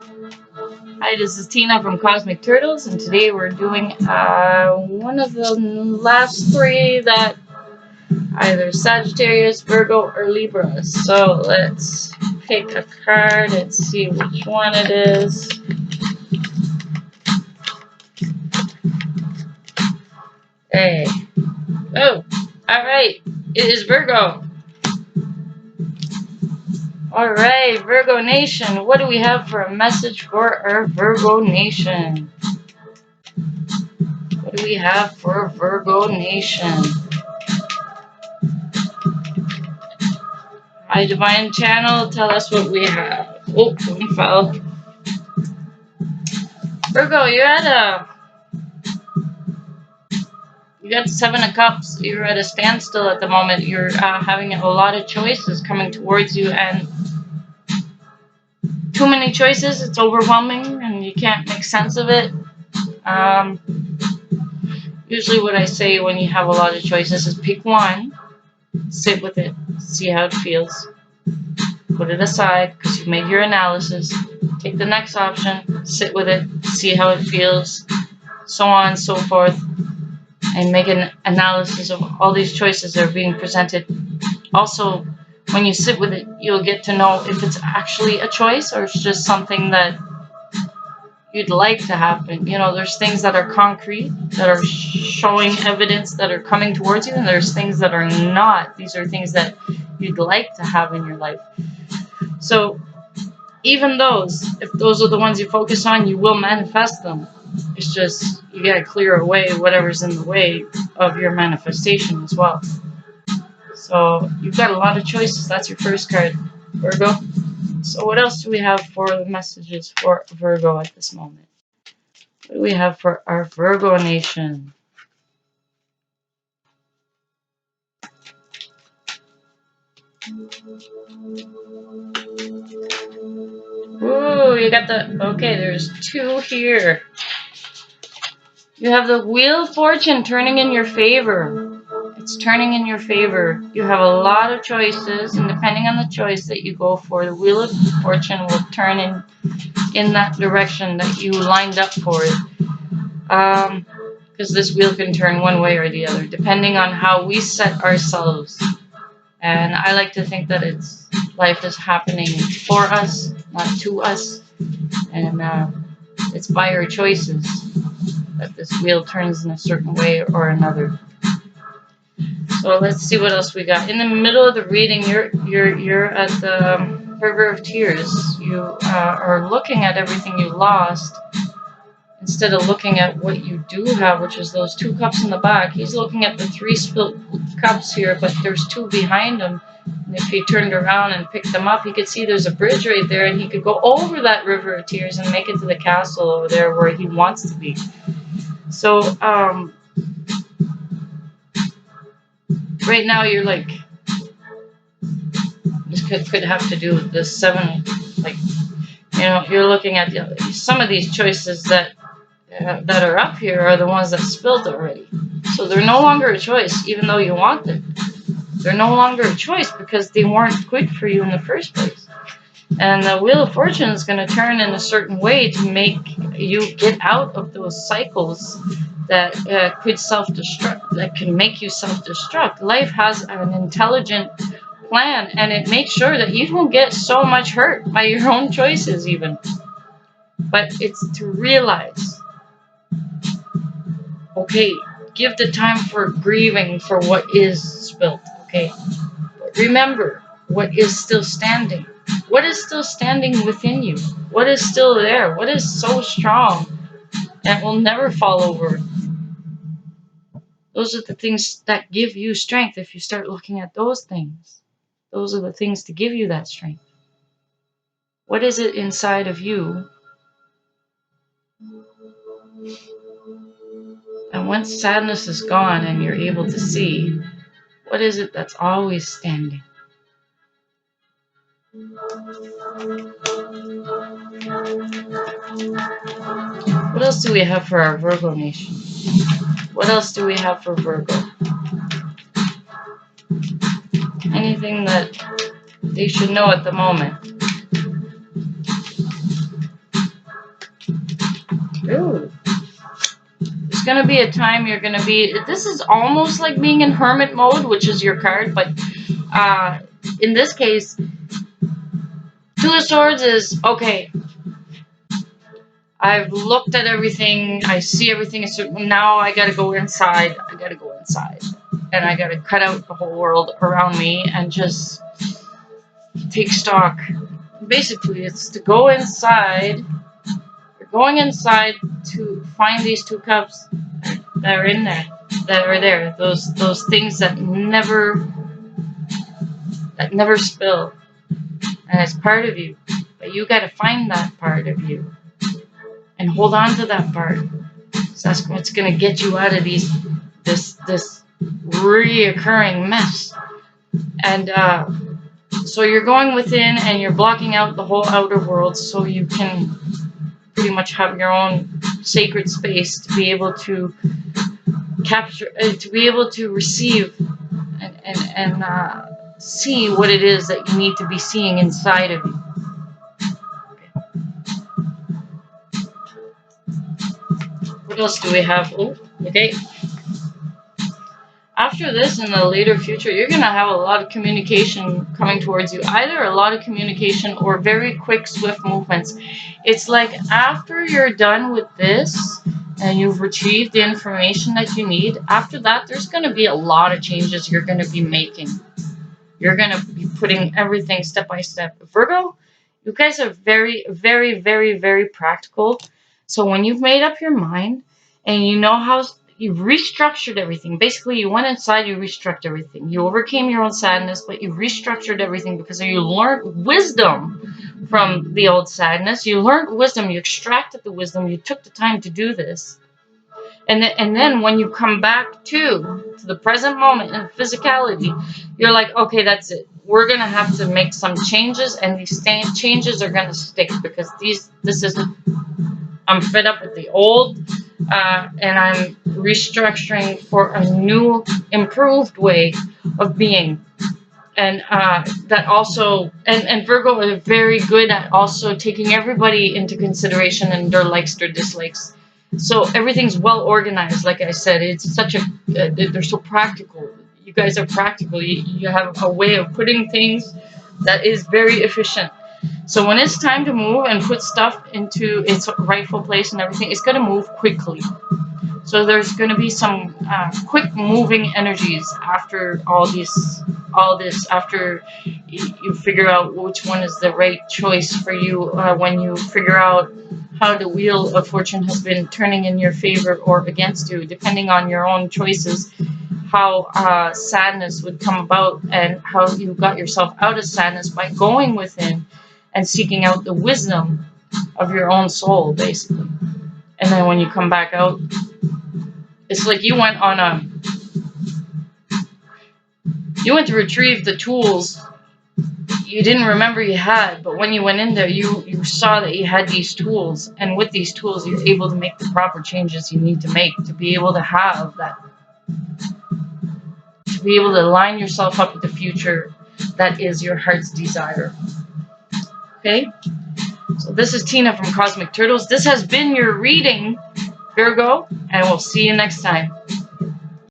Hi, this is Tina from Cosmic Turtles, and today we're doing one of the last three that either Sagittarius, Virgo, or Libra. So let's pick a card and see which one it is. Hey. Oh, alright. It is Virgo. Alright, Virgo Nation. What do we have for a message for our Virgo Nation? What do we have for Virgo Nation? Hi, Divine Channel. Tell us what we have. Oh, one fell. Virgo, you got the Seven of Cups. You're at a standstill at the moment. You're having a lot of choices coming towards you, and too many choices. It's overwhelming, and you can't make sense of it. Usually, what I say when you have a lot of choices is pick one, sit with it, see how it feels, put it aside because you've made your analysis. Take the next option, sit with it, see how it feels, so on and so forth, and make an analysis of all these choices that are being presented. Also, when you sit with it, you'll get to know if it's actually a choice or it's just something that you'd like to happen. You know, there's things that are concrete, that are showing evidence, that are coming towards you, and there's things that are not. These are things that you'd like to have in your life. So even those, if those are the ones you focus on, you will manifest them. It's just you gotta clear away whatever's in the way of your manifestation as well. So you've got a lot of choices. That's your first card, Virgo. So what else do we have for the messages for Virgo at this moment? What do we have for our Virgo Nation? Ooh, you got the, okay, there's two here. You have the Wheel of Fortune turning in your favor. It's turning in your favor. You have a lot of choices, and depending on the choice that you go for, the Wheel of Fortune will turn in that direction that you lined up for it. Because this wheel can turn one way or the other, depending on how we set ourselves. And I like to think that life is happening for us, not to us. And it's by our choices that this wheel turns in a certain way or another. So let's see what else we got. In the middle of the reading, you're at the River of Tears. You are looking at everything you lost instead of looking at what you do have, which is those two cups in the back. He's looking at the three spilt cups here, but there's two behind him. And if he turned around and picked them up, he could see there's a bridge right there, and he could go over that River of Tears and make it to the castle over there where he wants to be. So right now you're like, this could have to do with this seven, like, you know, you're looking at some of these choices that are up here are the ones that spilled already. So they're no longer a choice, even though you want them. They're no longer a choice because they weren't good for you in the first place. And the Wheel of Fortune is going to turn in a certain way to make you get out of those cycles that could self-destruct, that can make you self-destruct. Life has an intelligent plan, and it makes sure that you don't get so much hurt by your own choices even. But it's to realize, okay, give the time for grieving for what is spilt, okay? But remember what is still standing. What is still standing within you? What is still there? What is so strong that will never fall over? Those are the things that give you strength. If you start looking at those things, those are the things to give you that strength. What is it inside of you? And once sadness is gone and you're able to see, what is it that's always standing? What else do we have for our Virgo Nation? What else do we have for Virgo? Anything that they should know at the moment? going to be a time you're going to be, this is almost like being in hermit mode, which is your card, but in this case, Two of Swords is, okay, I've looked at everything, I see everything, now I gotta go inside, and I gotta cut out the whole world around me and just take stock. Basically, it's to go inside, you're going inside to find these two cups that are in there, those things that never spill, and it's part of you, but you gotta find that part of you and hold on to that part. So that's what's going to get you out of this reoccurring mess. And so you're going within and you're blocking out the whole outer world so you can pretty much have your own sacred space to be able to capture, to be able to receive and see what it is that you need to be seeing inside of you. What else do we have? Oh, okay. After this, in the later future, you're going to have a lot of communication coming towards you. Either a lot of communication or very quick, swift movements. It's like after you're done with this and you've retrieved the information that you need, after that, there's going to be a lot of changes you're going to be making. You're going to be putting everything step by step. Virgo, you guys are very, very, very, very practical. So when you've made up your mind and you know how you've restructured everything, basically you went inside, you restructured everything. You overcame your own sadness, but you restructured everything because you learned wisdom from the old sadness. You learned wisdom, you extracted the wisdom, you took the time to do this. And then when you come back to the present moment and physicality, you're like, okay, that's it. We're going to have to make some changes, and these changes are going to stick because this isn't, I'm fed up with the old, and I'm restructuring for a new, improved way of being. And that also, and Virgo are very good at also taking everybody into consideration and their likes, their dislikes. So everything's well organized. Like I said, it's such a, they're so practical. You guys are practical. You have a way of putting things that is very efficient. So when it's time to move and put stuff into its rightful place and everything, it's going to move quickly. So there's going to be some quick moving energies after all this, after you figure out which one is the right choice for you, when you figure out how the wheel of fortune has been turning in your favor or against you, depending on your own choices, how sadness would come about and how you got yourself out of sadness by going within and seeking out the wisdom of your own soul, basically. And then when you come back out, it's like you went to retrieve the tools you didn't remember you had, but when you went in there, you saw that you had these tools, and with these tools, you're able to make the proper changes you need to make to be able to have that, to be able to line yourself up with the future that is your heart's desire. Okay? So this is Tina from Cosmic Turtles. This has been your reading, Virgo, and we'll see you next time.